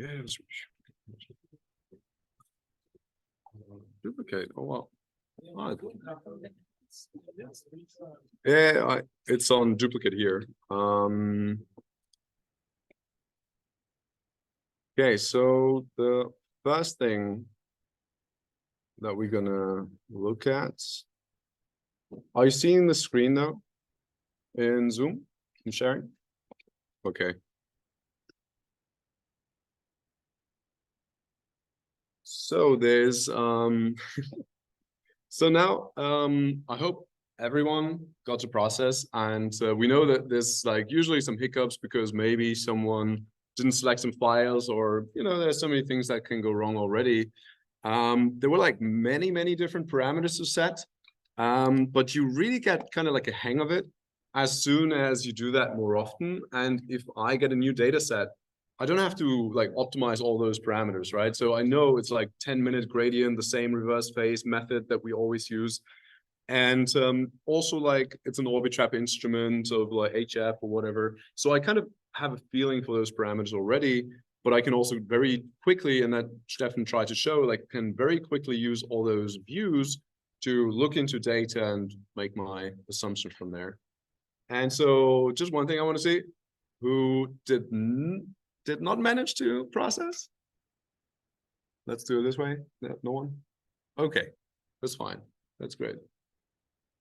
Yes. Duplicate. Oh wow. Yeah, it's on duplicate here. Okay, so the first thing that we're gonna look at. Are you seeing the screen now in Zoom? In sharing? Okay. So there's so now I hope everyone got to process, and we know that there's like usually some hiccups because maybe someone didn't select some files, or there's so many things that can go wrong already. There were like many different parameters to set, but you really get kind of like a hang of it as soon as you do that more often. And if I get a new data set, I don't have to like optimize all those parameters, right? So I know it's like 10-minute gradient, the same reverse phase method that we always use. And also like it's an Orbitrap instrument of like HF or whatever. So I kind of have a feeling for those parameters already, but I can also very quickly, and that Stefan tried to show, like can very quickly use all those views to look into data and make my assumptions from there. And so just one thing I want to see, who did not manage to process? Let's do it this way. No one? Okay, that's fine. That's great.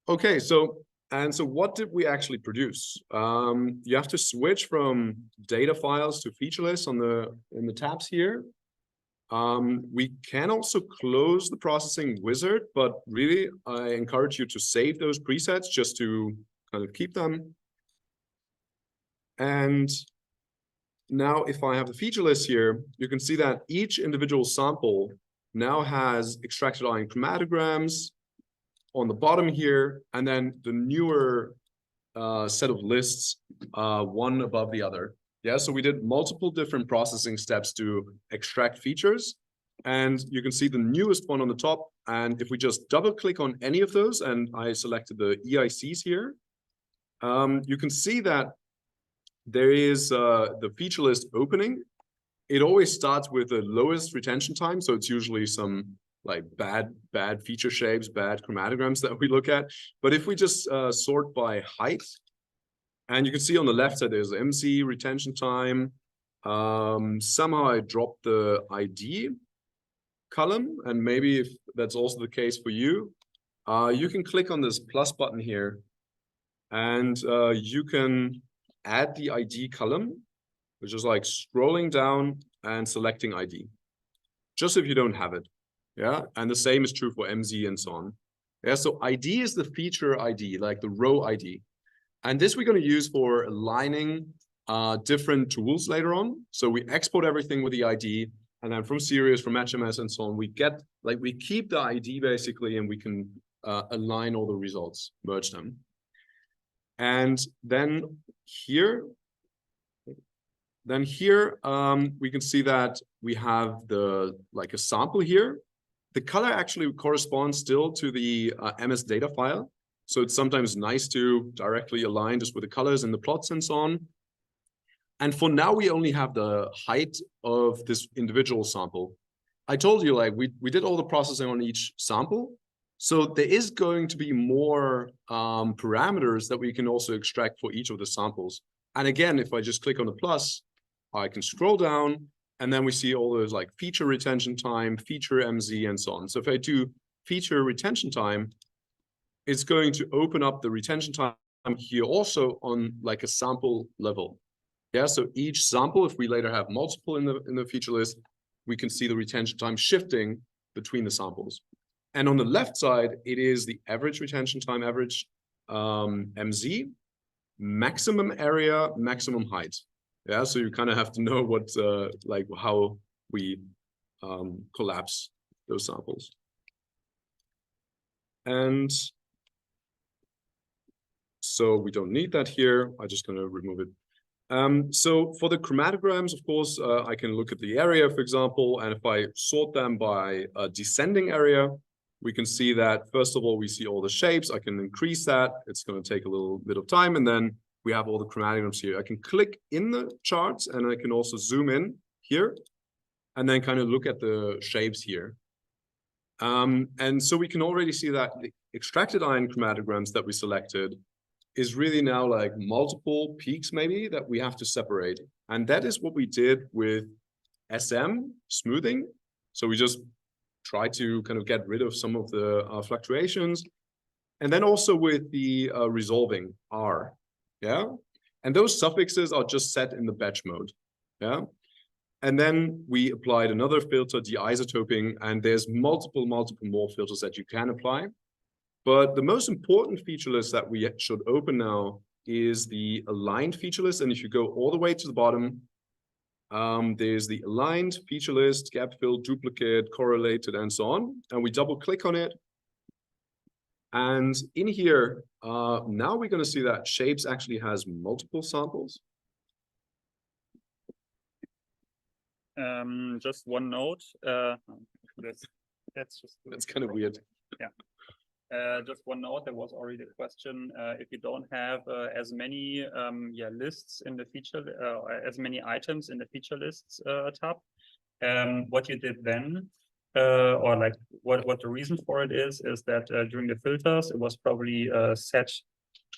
Okay, so what did we actually produce? You have to switch from data files to feature lists in the tabs here. We can also close the processing wizard, but really I encourage you to save those presets just to kind of keep them. And now if I have the feature list here, you can see that each individual sample now has extracted ion chromatograms on the bottom here, and then the newer set of lists, one above the other. Yeah, so we did multiple different processing steps to extract features, and you can see the newest one on the top. And if we just double click on any of those, and I selected the EICs here, you can see that there is the feature list opening. It always starts with the lowest retention time, so it's usually some like bad feature shapes, bad chromatograms that we look at. But if we just sort by height, and you can see on the left side there's MZ retention time. Somehow I dropped the ID column, and maybe if that's also the case for you, you can click on this plus button here, and you can add the ID column, which is like scrolling down and selecting ID, just if you don't have it. Yeah, and the same is true for MZ and so on. Yeah, so ID is the feature ID, like the row ID. And this we're going to use for aligning different tools later on. So we export everything with the ID, and then from series, from HMS and so on, we keep the ID basically, and we can align all the results, merge them. And then here, we can see that we have a sample here. The color actually corresponds still to the MS data file. So it's sometimes nice to directly align just with the colors and the plots and so on. And for now, we only have the height of this individual sample. I told you, like, we did all the processing on each sample. So there is going to be more parameters that we can also extract for each of the samples. And again, if I just click on the plus, I can scroll down, and then we see all those like feature retention time, feature MZ, and so on. So if I do feature retention time, it's going to open up the retention time here also on like a sample level. Yeah, so each sample, if we later have multiple in the feature list, we can see the retention time shifting between the samples. And on the left side, it is the average retention time, average MZ, maximum area, maximum height. Yeah, so you kind of have to know what like how we collapse those samples. And so we don't need that here. I'm just going to remove it. So for the chromatograms, of course, I can look at the area, for example, and if I sort them by a descending area, we can see that, first of all, we see all the shapes. I can increase that. It's going to take a little bit of time, and then we have all the chromatograms here. I can click in the charts, and I can also zoom in here, and then kind of look at the shapes here. And so we can already see that the extracted ion chromatograms that we selected is really now like multiple peaks maybe that we have to separate. And that is what we did with SM smoothing. So we just try to kind of get rid of some of the fluctuations. And then also with the resolving R, yeah? And those suffixes are just set in the batch mode, yeah? And then we applied another filter, de-isotoping, and there's multiple more filters that you can apply. But the most important feature list that we should open now is the aligned feature list. And if you go all the way to the bottom, there's the aligned feature list, gap fill, duplicate, correlated, and so on. And we double click on it. And in here, now we're going to see that shapes actually has multiple samples. Just one note. That's kind of weird. Yeah. Just one note. There was already a question. If you don't have as many lists in the feature, as many items in the feature lists tab, what you did then, or like what the reason for it is that during the filters it was probably set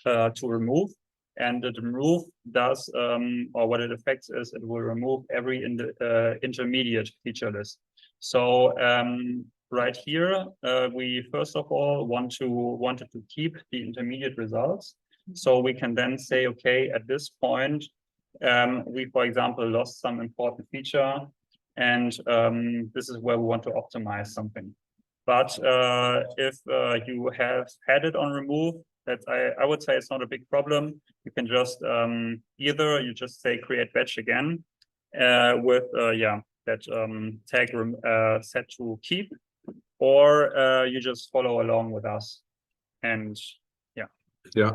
to remove. And the remove does, or what it affects is it will remove every intermediate feature list. So right here, we first of all wanted to keep the intermediate results. So we can then say, okay, at this point, we, for example, lost some important feature, and this is where we want to optimize something. But if you have had it on remove, that I would say it's not a big problem. You can just either you just say create batch again with that tag set to keep, or you just follow along with us. And yeah,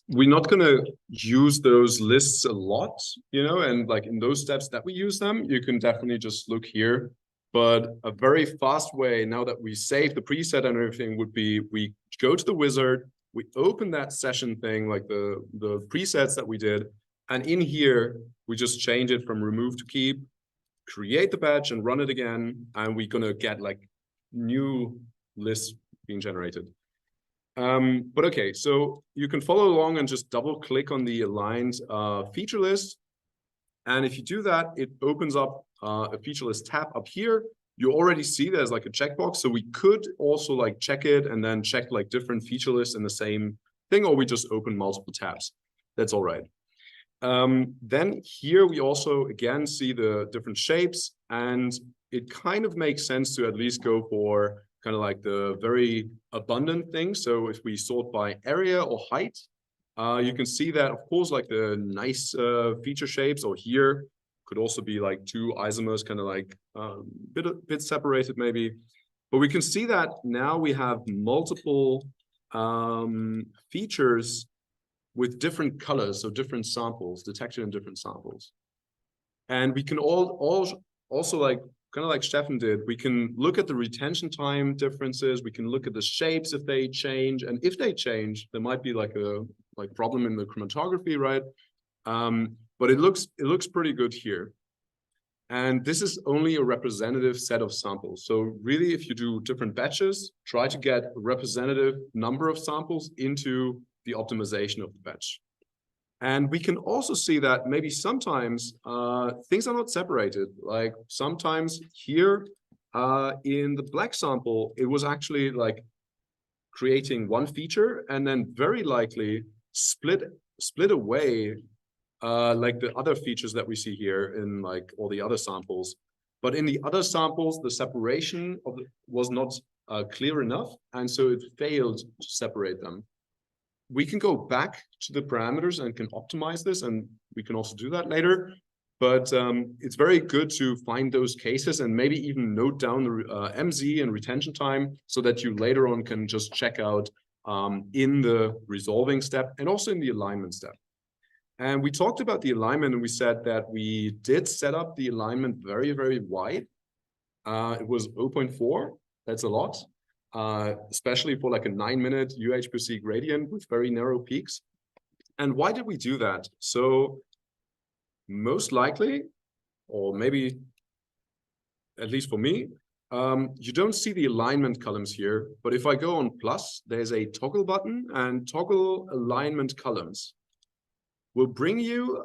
we're not going to use those lists a lot, you know, and like in those steps that we use them, you can definitely just look here. But a very fast way, now that we save the preset and everything, would be we go to the wizard, we open that session thing, like the presets that we did, and in here, we just change it from remove to keep, create the batch and run it again, and we're gonna get like new lists being generated. But okay, so you can follow along and just double click on the aligned feature list. And if you do that, it opens up a feature list tab up here. You already see there's like a checkbox. So we could also like check it and then check like different feature lists in the same thing, or we just open multiple tabs. That's all right. Then here we also again see the different shapes, and it kind of makes sense to at least go for kind of like the very abundant thing. So if we sort by area or height, you can see that, of course, like the nice feature shapes, or here could also be like two isomers kind of like bit separated maybe. But we can see that now we have multiple features with different colors, so different samples detected in different samples. And we can also like kind of like Stefan did, we can look at the retention time differences. We can look at the shapes if they change, and if they change, there might be like a problem in the chromatography, right? But it looks pretty good here. And this is only a representative set of samples. So really, if you do different batches, try to get a representative number of samples into the optimization of the batch. And we can also see that maybe sometimes things are not separated. Like sometimes here in the black sample, it was actually like creating one feature and then very likely split away like the other features that we see here in like all the other samples. But in the other samples, the separation was not clear enough, and so it failed to separate them. We can go back to the parameters and can optimize this, and we can also do that later. But it's very good to find those cases and maybe even note down the MZ and retention time so that you later on can just check out in the resolving step and also in the alignment step. And we talked about the alignment, and we said that we did set up the alignment very, very wide. It was 0.4. That's a lot. Especially for like a 9-minute UH/C gradient with very narrow peaks. And why did we do that? So most likely, or maybe at least for me, you don't see the alignment columns here, but if I go on plus, there's a toggle button, and toggle alignment columns will bring you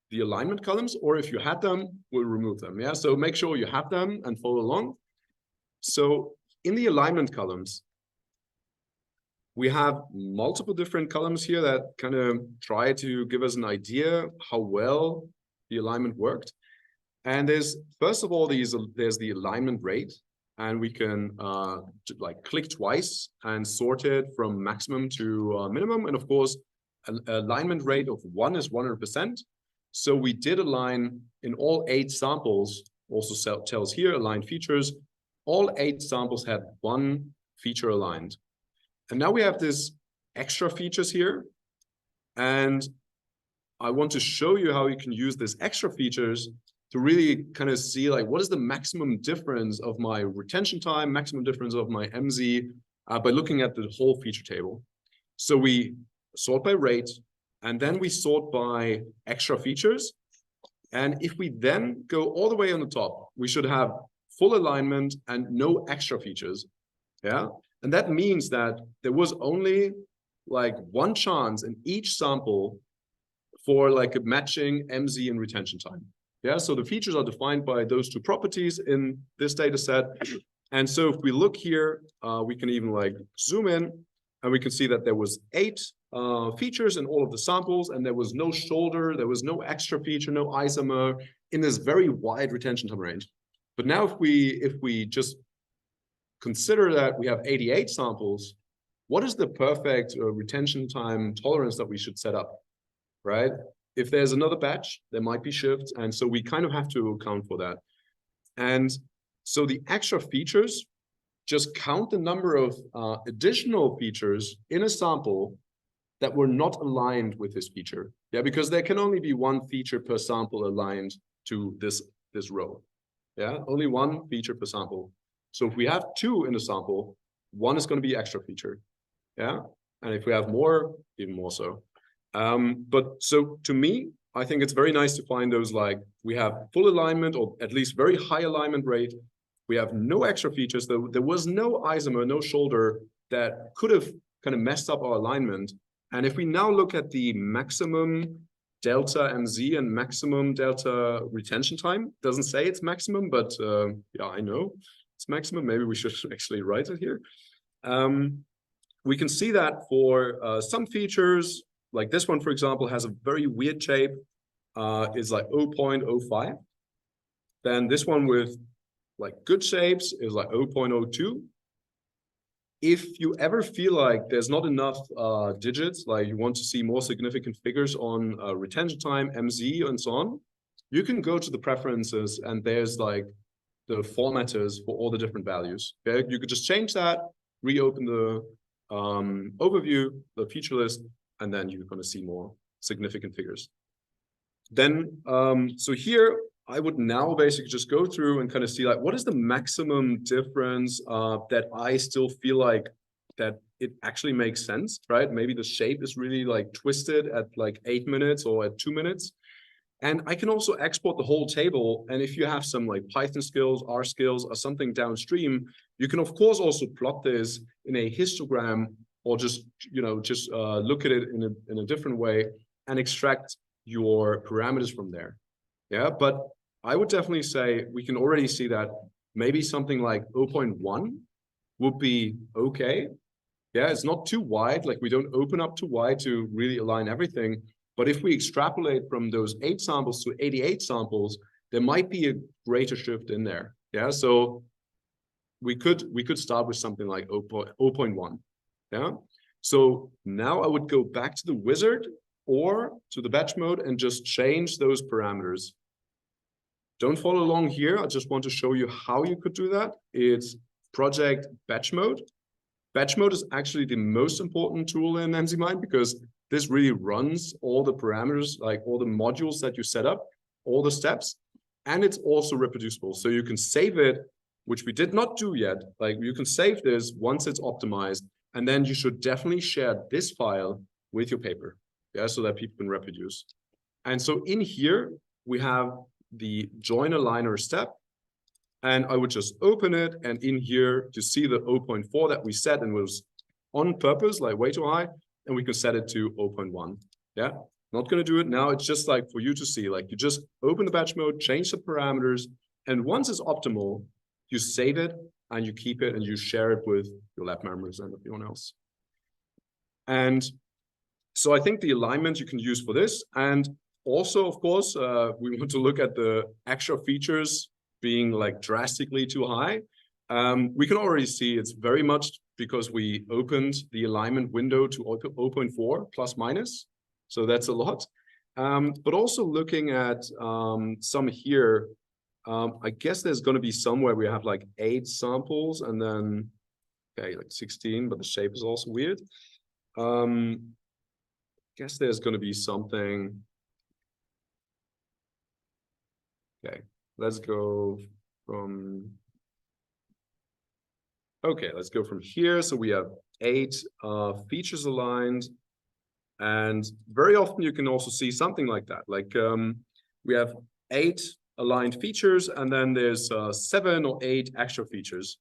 the alignment columns, or if you had them, we'll remove them. Yeah, so make sure you have them and follow along. So in the alignment columns, we have multiple different columns here that kind of try to give us an idea how well the alignment worked. And there's, first of all, there's the alignment rate, and we can like click twice and sort it from maximum to minimum. And of course, an alignment rate of 1 is 100%. So we did align in all 8 samples, also tells here aligned features. All 8 samples had 1 feature aligned. And now we have this extra features here. And I want to show you how you can use this extra features to really kind of see like what is the maximum difference of my retention time, maximum difference of my MZ by looking at the whole feature table. So we sort by rate, and then we sort by extra features. And if we then go all the way on the top, we should have full alignment and no extra features. Yeah. And that means that there was only like 1 chance in each sample for like a matching MZ and retention time. Yeah, so the features are defined by those 2 properties in this data set. And so if we look here, we can even like zoom in, and we can see that there was 8 features in all of the samples, and there was no shoulder, there was no extra feature, no isomer in this very wide retention time range. But now if we just consider that we have 88 samples, what is the perfect retention time tolerance that we should set up, right? If there's another batch, there might be shifts. And so we kind of have to account for that. And so the extra features just count the number of additional features in a sample that were not aligned with this feature. Yeah, because there can only be 1 feature per sample aligned to this row. Yeah, only 1 feature per sample. So if we have 2 in a sample, 1 is going to be extra feature. Yeah, and if we have more, even more so. But so to me, I think it's very nice to find those like we have full alignment or at least very high alignment rate. We have no extra features. There was no isomer, no shoulder that could have kind of messed up our alignment. And if we now look at the maximum delta MZ and maximum delta retention time, doesn't say it's maximum, but yeah, I know it's maximum. Maybe we should actually write it here. We can see that for some features, like this one, for example, has a very weird shape, is like 0.05. Then this one with like good shapes is like 0.02. If you ever feel like there's not enough digits, like you want to see more significant figures on retention time, MZ, and so on, you can go to the preferences, and there's like the formatters for all the different values. Okay? You could just change that, reopen the overview, the feature list, and then you're going to see more significant figures. Then, so here, I would now basically just go through and kind of see like, what is the maximum difference that I still feel like that it actually makes sense, right? Maybe the shape is really like twisted at like 8 minutes or at 2 minutes. And I can also export the whole table. And if you have some like Python skills, R skills, or something downstream, you can of course also plot this in a histogram, or just, you know, just look at it in a different way and extract your parameters from there. Yeah, but I would definitely say we can already see that maybe something like 0.1 would be okay. Yeah, it's not too wide, like we don't open up too wide to really align everything. But if we extrapolate from those 8 samples to 88 samples, there might be a greater shift in there. Yeah, so we could start with something like 0.1. Yeah, so now I would go back to the wizard or to the batch mode and just change those parameters. Don't follow along here. I just want to show you how you could do that. It's project batch mode. Batch mode is actually the most important tool in MZmine because this really runs all the parameters, like all the modules that you set up, all the steps, and it's also reproducible. So you can save it, which we did not do yet. Like you can save this once it's optimized, and then you should definitely share this file with your paper, yeah, so that people can reproduce. And so in here, we have the join aligner step. And I would just open it, and in here you see the 0.4 that we set and was on purpose, like way too high, and we can set it to 0.1. Yeah, not going to do it now. It's just like for you to see, like you just open the batch mode, change the parameters, and once it's optimal, you save it and you keep it and you share it with your lab members and everyone else. And so I think the alignment you can use for this. And also, of course, we want to look at the extra features being like drastically too high. We can already see it's very much because we opened the alignment window to 0.4 plus minus. So that's a lot. But also looking at some here, I guess there's going to be somewhere we have like 8 samples and then, okay, like 16, but the shape is also weird. Guess there's going to be something. Okay, let's go from. Okay, let's go from here. So we have 8 features aligned. And very often you can also see something like that. Like we have 8 aligned features, and then there's 7 or 8 extra features.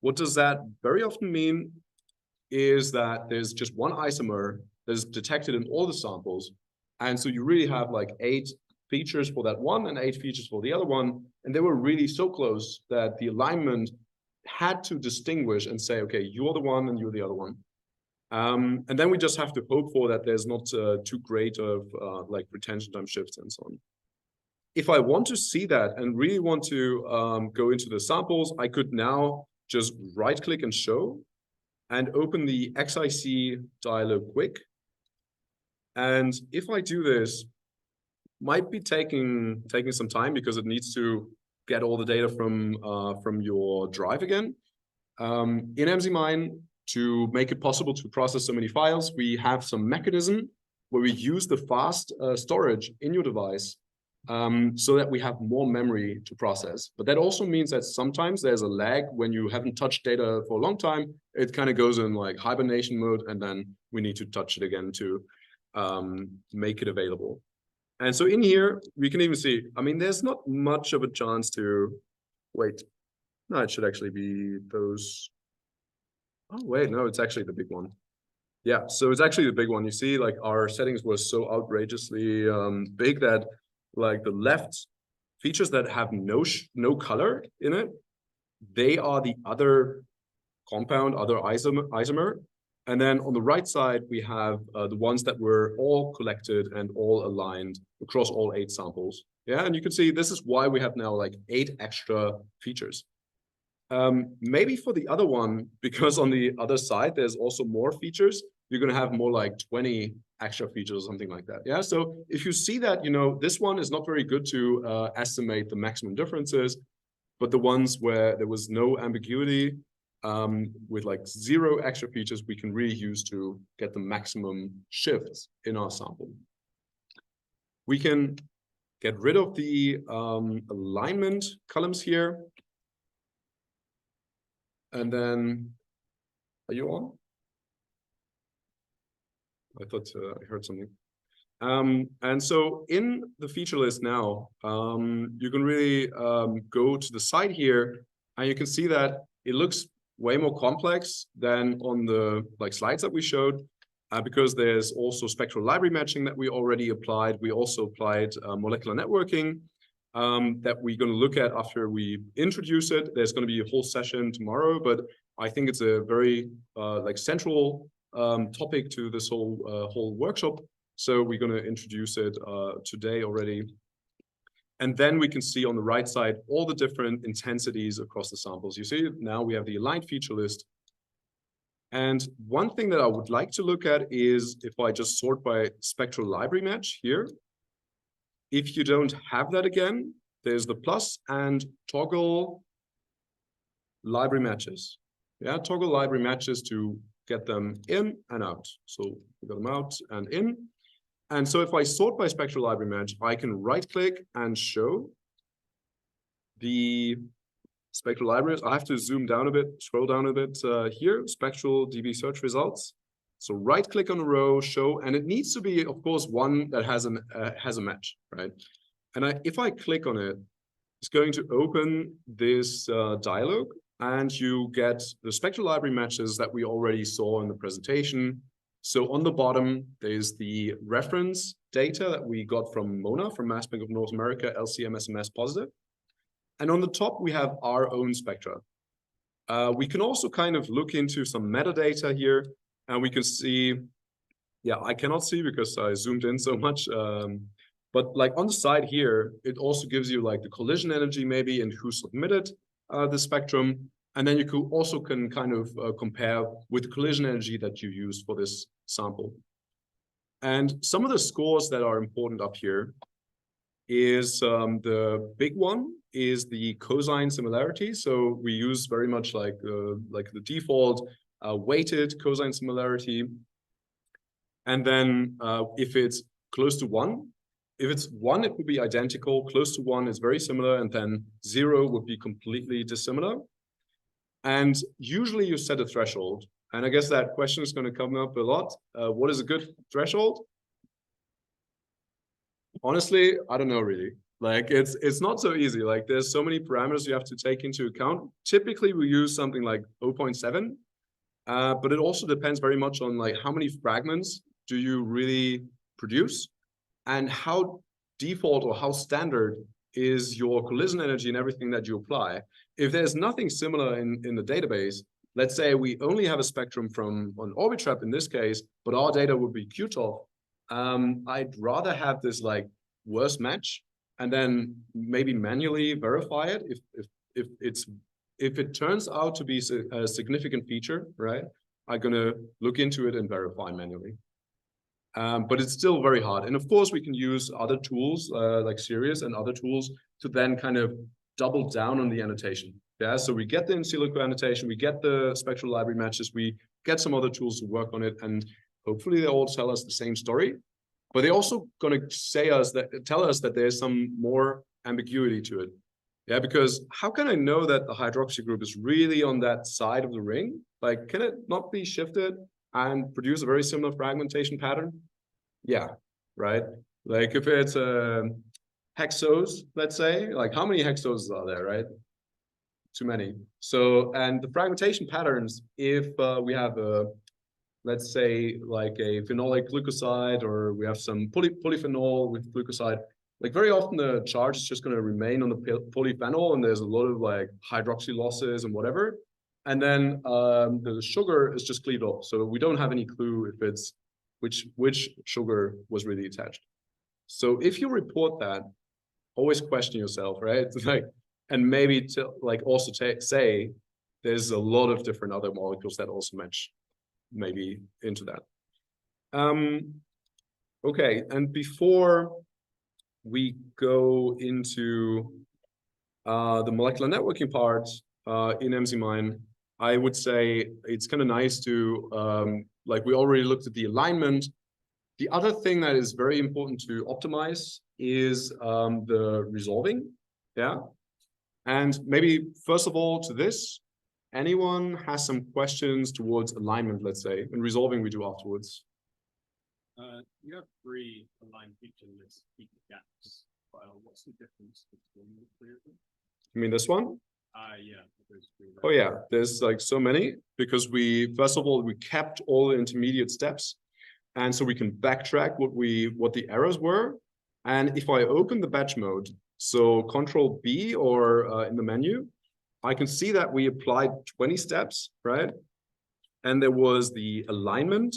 What does that very often mean is that there's just one isomer that is detected in all the samples. And so you really have like 8 features for that one and 8 features for the other one. And they were really so close that the alignment had to distinguish and say, okay, you're the one and you're the other one. And then we just have to hope for that there's not too great of like retention time shifts and so on. If I want to see that and really want to go into the samples, I could now just right click and show and open the XIC dialog quick. And if I do this, might be taking some time because it needs to get all the data from your drive again. In MZmine, to make it possible to process so many files, we have some mechanism where we use the fast storage in your device so that we have more memory to process. But that also means that sometimes there's a lag when you haven't touched data for a long time. It kind of goes in like hibernation mode, and then we need to touch it again to make it available. And so in here, we can even see, I mean, there's not much of a chance to, wait, no, it should actually be those. Oh, wait, no, it's actually the big one. Yeah, so it's actually the big one. You see, like our settings were so outrageously big that like the left features that have no color in it, they are the other compound, other isomer. And then on the right side, we have the ones that were all collected and all aligned across all 8 samples. Yeah, and you can see this is why we have now like 8 extra features. Maybe for the other one, because on the other side, there's also more features, you're going to have more like 20 extra features or something like that. Yeah, so if you see that, you know, this one is not very good to estimate the maximum differences, but the ones where there was no ambiguity with like 0 extra features, we can really use to get the maximum shifts in our sample. We can get rid of the alignment columns here. And then, are you on? I thought I heard something. And so in the feature list now, you can really go to the side here, and you can see that it looks way more complex than on the like slides that we showed, because there's also spectral library matching that we already applied. We also applied molecular networking that we're going to look at after we introduce it. There's going to be a whole session tomorrow, but I think it's a very like central topic to this whole workshop. So we're going to introduce it today already. And then we can see on the right side all the different intensities across the samples. You see now we have the aligned feature list. And one thing that I would like to look at is if I just sort by spectral library match here. If you don't have that again, there's the plus and toggle library matches. Yeah, toggle library matches to get them in and out. So we got them out and in. And so if I sort by spectral library match, I can right click and show the spectral libraries. I have to zoom down a bit, scroll down a bit here, spectral DB search results. So right click on a row, show, and it needs to be, of course, one that has a match, right? And if I click on it, is going to open this dialog, and you get the spectral library matches that we already saw in the presentation. So on the bottom, there's the reference data that we got from Mona, from Mass Bank of North America, LCMSMS positive. And on the top, we have our own spectra. We can also kind of look into some metadata here, and we can see, yeah, I cannot see because I zoomed in so much. But like on the side here, it also gives you like the collision energy maybe and who submitted the spectrum. And then you also can kind of compare with the collision energy that you use for this sample. And some of the scores that are important up here is the big one is the cosine similarity. So we use very much like the default weighted cosine similarity. And then if it's close to 1, if it's 1, it would be identical. Close to 1 is very similar, and then 0 would be completely dissimilar. And usually you set a threshold. And I guess that question is going to come up a lot. What is a good threshold? Honestly, I don't know really. Like it's not so easy. Like there's so many parameters you have to take into account. Typically we use something like 0.7, but it also depends very much on like how many fragments do you really produce and how default or how standard is your collision energy and everything that you apply. If there's nothing similar in the database, let's say we only have a spectrum from an Orbitrap in this case, but our data would be QTOF. I'd rather have this like worst match and then maybe manually verify it if it turns out to be a significant feature, right? I'm gonna look into it and verify manually. But it's still very hard. And of course, we can use other tools like Sirius and other tools to then kind of double down on the annotation. Yeah, so we get the in silico annotation, we get the spectral library matches, we get some other tools to work on it, and hopefully they all tell us the same story. But they're also going to tell us that there's some more ambiguity to it. Yeah, because how can I know that the hydroxy group is really on that side of the ring? Like, can it not be shifted and produce a very similar fragmentation pattern? Yeah, right. Like if it's hexos, let's say, like how many hexoses are there, right? Too many. So, and the fragmentation patterns, if we have a, let's say like a phenolic glucoside, or we have some polyphenol with glucoside, like very often the charge is just going to remain on the polyphenol, and there's a lot of like hydroxy losses and whatever. And then the sugar is just cleaved off. So we don't have any clue if it's which sugar was really attached. So if you report that, always question yourself, right? Like, and maybe to like also say there's a lot of different other molecules that also match maybe into that. Okay, and before we go into the molecular networking part in MZmine, I would say it's kind of nice to, like we already looked at the alignment. The other thing that is very important to optimize is the resolving, yeah? And maybe first of all to this, anyone has some questions towards alignment, let's say, and resolving we do afterwards. You have 3 aligned feature lists, feature gaps. What's the difference between the 3 of them? You mean this one? Yeah. Oh yeah, there's like so many, because we, first of all, we kept all the intermediate steps. And so we can backtrack what the errors were. And if I open the batch mode, so Control B or in the menu, I can see that we applied 20 steps, right? And there was the alignment,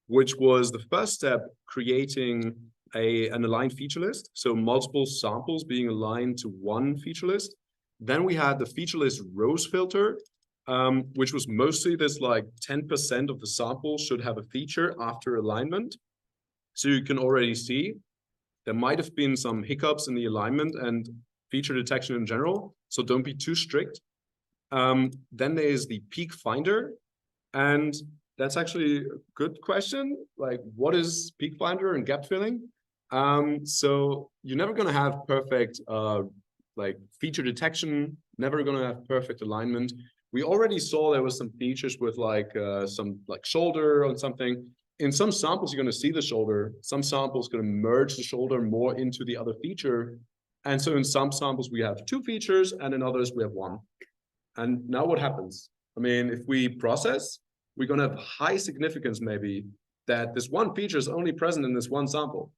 which was the first step, creating an aligned feature list. So multiple samples being aligned to one feature list. Then we had the feature list rows filter, which was mostly this like 10% of the sample should have a feature after alignment. So you can already see there might have been some hiccups in the alignment and feature detection in general. So don't be too strict. Then there's the peak finder. And that's actually a good question. Like, what is peak finder and gap filling? So you're never going to have perfect like feature detection, never going to have perfect alignment. We already saw there was some features with like some like shoulder on something. In some samples, you're going to see the shoulder. Some samples going to merge the shoulder more into the other feature. And so in some samples, we have 2 features, and in others, we have 1. And now what happens? I mean, if we process, we're going to have high significance maybe that this 1 feature is only present in this 1 sample,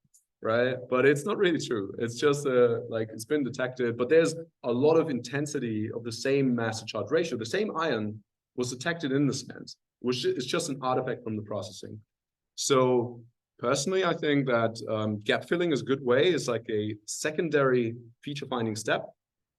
right? But it's not really true. It's just like it's been detected, but there's a lot of intensity of the same mass to charge ratio. The same ion was detected in the scans, which is just an artifact from the processing. So personally, I think that gap filling is a good way. It's like a secondary feature finding step.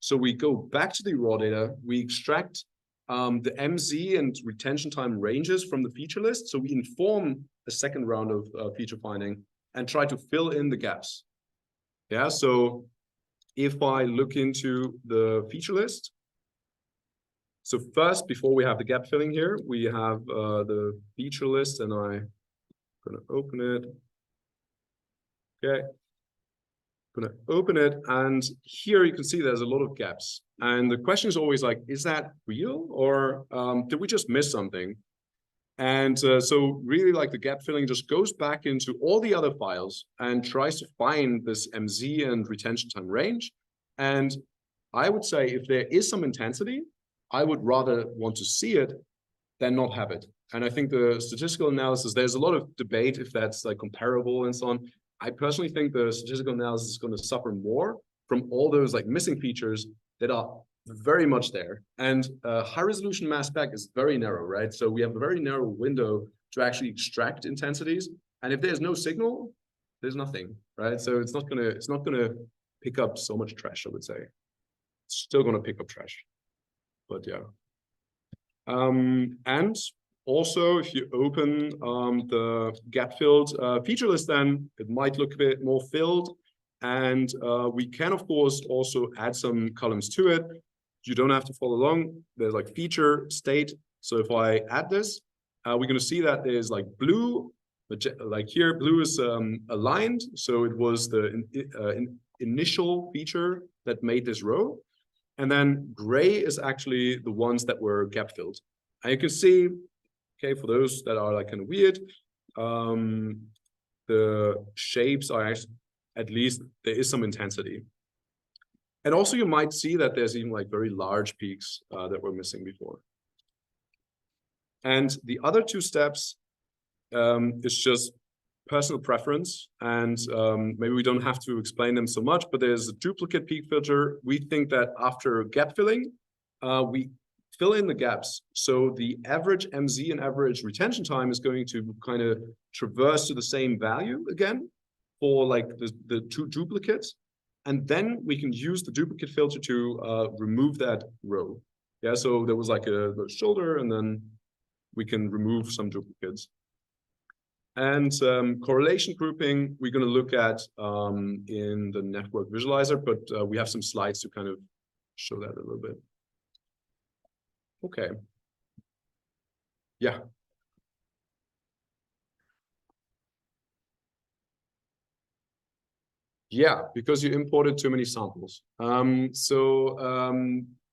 So we go back to the raw data, we extract the MZ and retention time ranges from the feature list. So we inform a second round of feature finding and try to fill in the gaps. Yeah, so if I look into the feature list, so first, before we have the gap filling here, we have the feature list, and I'm gonna open it. Okay, gonna open it, and here you can see there's a lot of gaps. And the question is always like, is that real, or did we just miss something? And so really like the gap filling just goes back into all the other files and tries to find this MZ and retention time range. And I would say if there is some intensity, I would rather want to see it than not have it. And I think the statistical analysis, there's a lot of debate if that's like comparable and so on. I personally think the statistical analysis is going to suffer more from all those like missing features that are very much there. And high resolution mass spec is very narrow, right? So we have a very narrow window to actually extract intensities. And if there's no signal, there's nothing, right? So it's not gonna pick up so much trash, I would say. It's still gonna pick up trash, but yeah. And also, if you open the gap filled feature list, then it might look a bit more filled. And we can, of course, also add some columns to it. You don't have to follow along. There's like feature state. So if I add this, we're going to see that there's like blue, like here, blue is aligned. So it was the initial feature that made this row. And then gray is actually the ones that were gap filled. And you can see, okay, for those that are like kind of weird, the shapes are actually, at least there is some intensity. And also you might see that there's even like very large peaks that were missing before. And the other 2 steps is just personal preference. And maybe we don't have to explain them so much, but there's a duplicate peak filter. We think that after gap filling, we fill in the gaps. So the average MZ and average retention time is going to kind of traverse to the same value again for like the 2 duplicates. And then we can use the duplicate filter to remove that row. Yeah, so there was like a shoulder, and then we can remove some duplicates. And correlation grouping, we're going to look at in the network visualizer, but we have some slides to kind of show that a little bit. Okay. Yeah. Yeah, because you imported too many samples.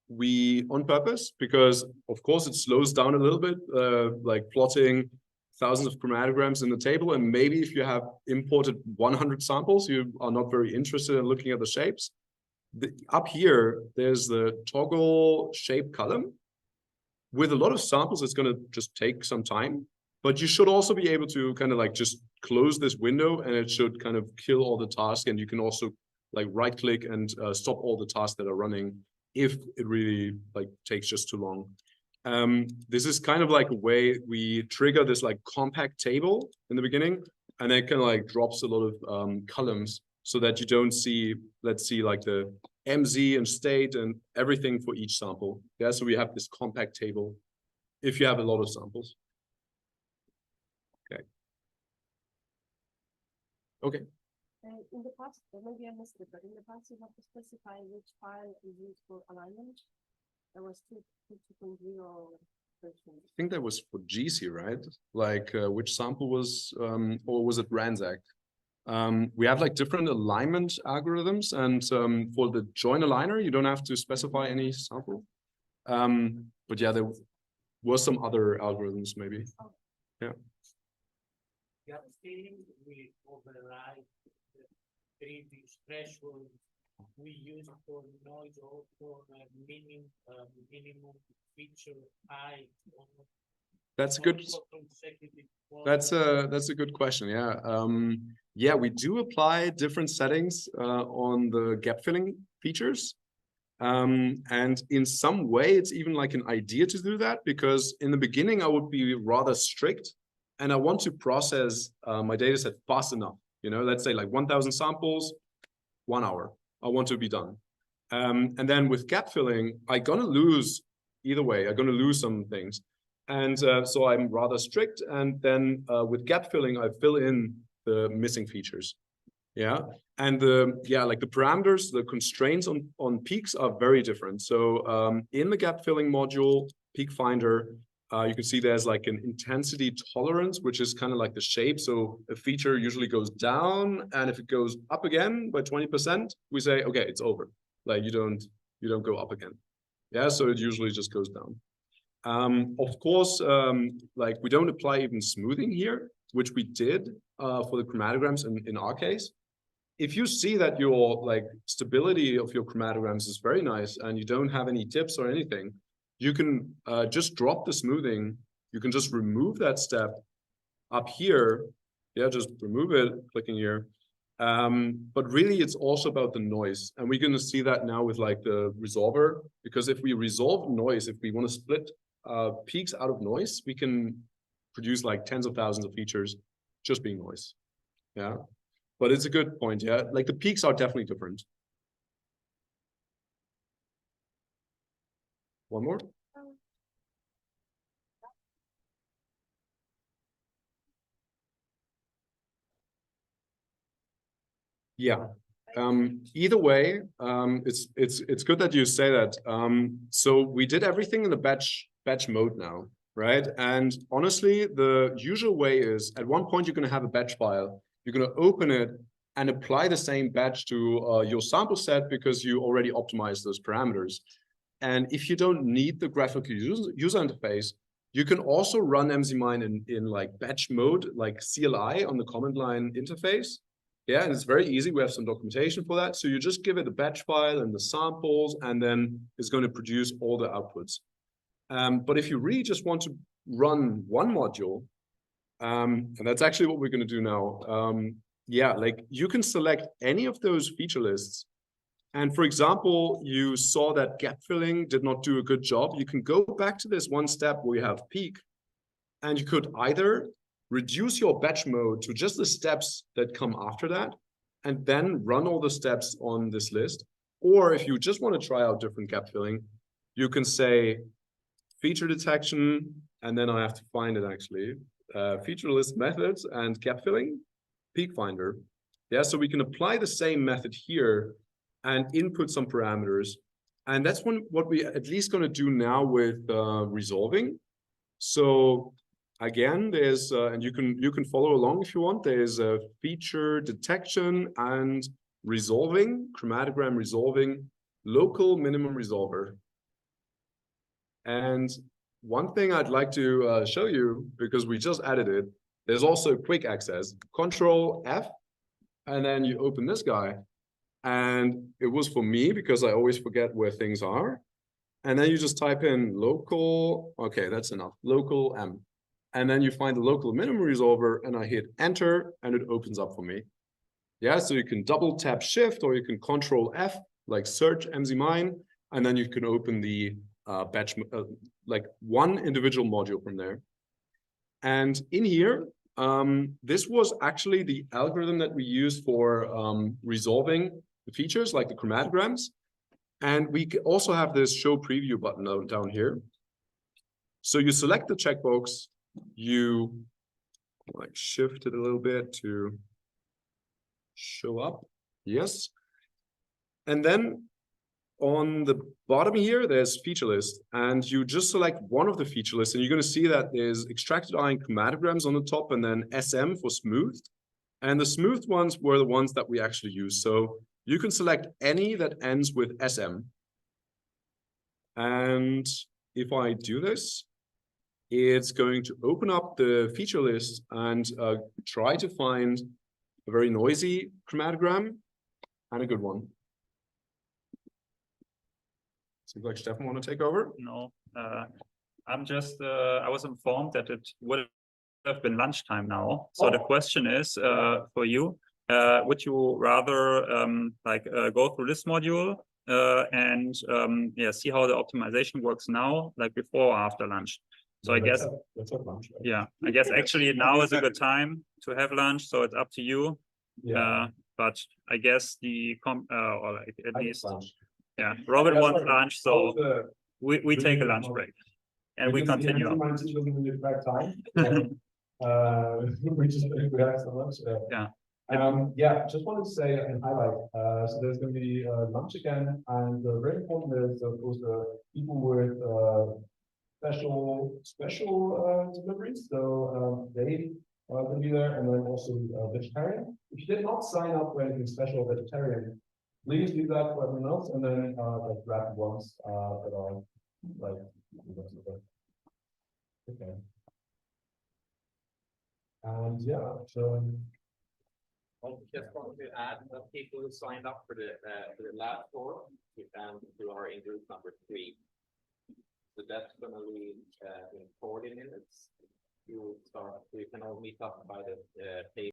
We on purpose, because of course it slows down a little bit, like plotting thousands of chromatograms in the table. And maybe if you have imported 100 samples, you are not very interested in looking at the shapes. Up here, there's the toggle shape column. With a lot of samples, it's going to just take some time. But you should also be able to kind of like just close this window, and it should kind of kill all the tasks. And you can also like right click and stop all the tasks that are running if it really like takes just too long. This is kind of like a way we trigger this like compact table in the beginning, and it kind of like drops a lot of columns so that you don't see, let's see, like the MZ and state and everything for each sample. Yeah, so we have this compact table if you have a lot of samples. Okay. In the past, maybe I missed it, but in the past you have to specify which file is used for alignment. There was 2.0 version. I think that was for GC, right? Like which sample was, or was it ransacked? We have like different alignment algorithms, and for the join aligner, you don't have to specify any sample. But yeah, there was some other algorithms maybe. Oh. Yeah. Gap filling will override the previous threshold we use for noise or for minimum feature height? That's a good. That's a good question. Yeah. Yeah, we do apply different settings on the gap filling features. And in some way, it's even like an idea to do that, because in the beginning, I would be rather strict and I want to process my data set fast enough. You know, let's say like 1,000 samples, 1 hour. I want to be done. And then with gap filling, I'm going to lose either way. I'm going to lose some things. And so I'm rather strict. And then with gap filling, I fill in the missing features. Yeah. And like the parameters, the constraints on peaks are very different. So in the gap filling module, peak finder, you can see there's like an intensity tolerance, which is kind of like the shape. So a feature usually goes down, and if it goes up again by 20%, we say, okay, it's over. Like you don't go up again. Yeah. So it usually just goes down. Of course, like we don't apply even smoothing here, which we did for the chromatograms in our case. If you see that your like stability of your chromatograms is very nice and you don't have any tips or anything, you can just drop the smoothing. You can just remove that step up here. Yeah, just remove it, clicking here. But really, it's also about the noise. And we're going to see that now with like the resolver, because if we resolve noise, if we want to split peaks out of noise, we can produce like tens of thousands of features just being noise. Yeah. But it's a good point, yeah. Like the peaks are definitely different. One more? Yeah. Either way, it's good that you say that. So we did everything in the batch mode now, right? And honestly, the usual way is at one point you're going to have a batch file. You're going to open it and apply the same batch to your sample set because you already optimized those parameters. And if you don't need the graphical user interface, you can also run MZmine in like batch mode, like CLI on the command line interface. Yeah, and it's very easy. We have some documentation for that. So you just give it a batch file and the samples, and then it's going to produce all the outputs. But if you really just want to run one module, and that's actually what we're going to do now. Yeah, like you can select any of those feature lists. And for example, you saw that gap filling did not do a good job. You can go back to this one step where you have peak, and you could either reduce your batch mode to just the steps that come after that, and then run all the steps on this list. Or if you just want to try out different gap filling, you can say feature detection, and then I have to find it actually. Feature list methods and gap filling, peak finder. Yeah, so we can apply the same method here and input some parameters. And that's what we at least going to do now with resolving. So again, there's, and you can follow along if you want, there's a feature detection and resolving, chromatogram resolving, local minimum resolver. And one thing I'd like to show you, because we just added it, there's also quick access. Control F, and then you open this guy. And it was for me because I always forget where things are. And then you just type in local, okay, that's enough, local M. And then you find the local minimum resolver and I hit enter and it opens up for me. Yeah, so you can double tap shift or you can control F, like search MZmine, and then you can open the batch, like one individual module from there. And in here, this was actually the algorithm that we used for resolving the features like the chromatograms. And we also have this show preview button down here. So you select the checkbox, you like shift it a little bit to show up. Yes. And then on the bottom here, there's feature list, and you just select one of the feature lists, and you're going to see that there's extracted ion chromatograms on the top, and then SM for smoothed. And the smoothed ones were the ones that we actually use. So you can select any that ends with SM. And if I do this, it's going to open up the feature list and try to find a very noisy chromatogram and a good one. Seems like Stefan want to take over. No, I'm just, I was informed that it would have been lunchtime now. So the question is, for you, would you rather, go through this module, and, yeah, see how the optimization works now, like before or after lunch? So I guess, Let's have lunch. Right? yeah, I guess actually now is a good time to have lunch, so it's up to you. Yeah. But I guess or like at I least, guess lunch. yeah, Robin Yeah, wants sorry. lunch, so we take a lunch break. And we continue. Doesn't really track time. We just we have so much. Yeah. Yeah, just wanted to say and highlight. So there's going to be lunch again, and very important is of course the people with special deliveries. So they will be there, and then also vegetarian. If you did not sign up for anything special vegetarian, please do that for everyone else, and then like grab ones that are like okay. And yeah, so I just want to add that people who signed up for the last forum, who are in group number 3. So that's gonna be in 40 minutes. You can all meet up by the table.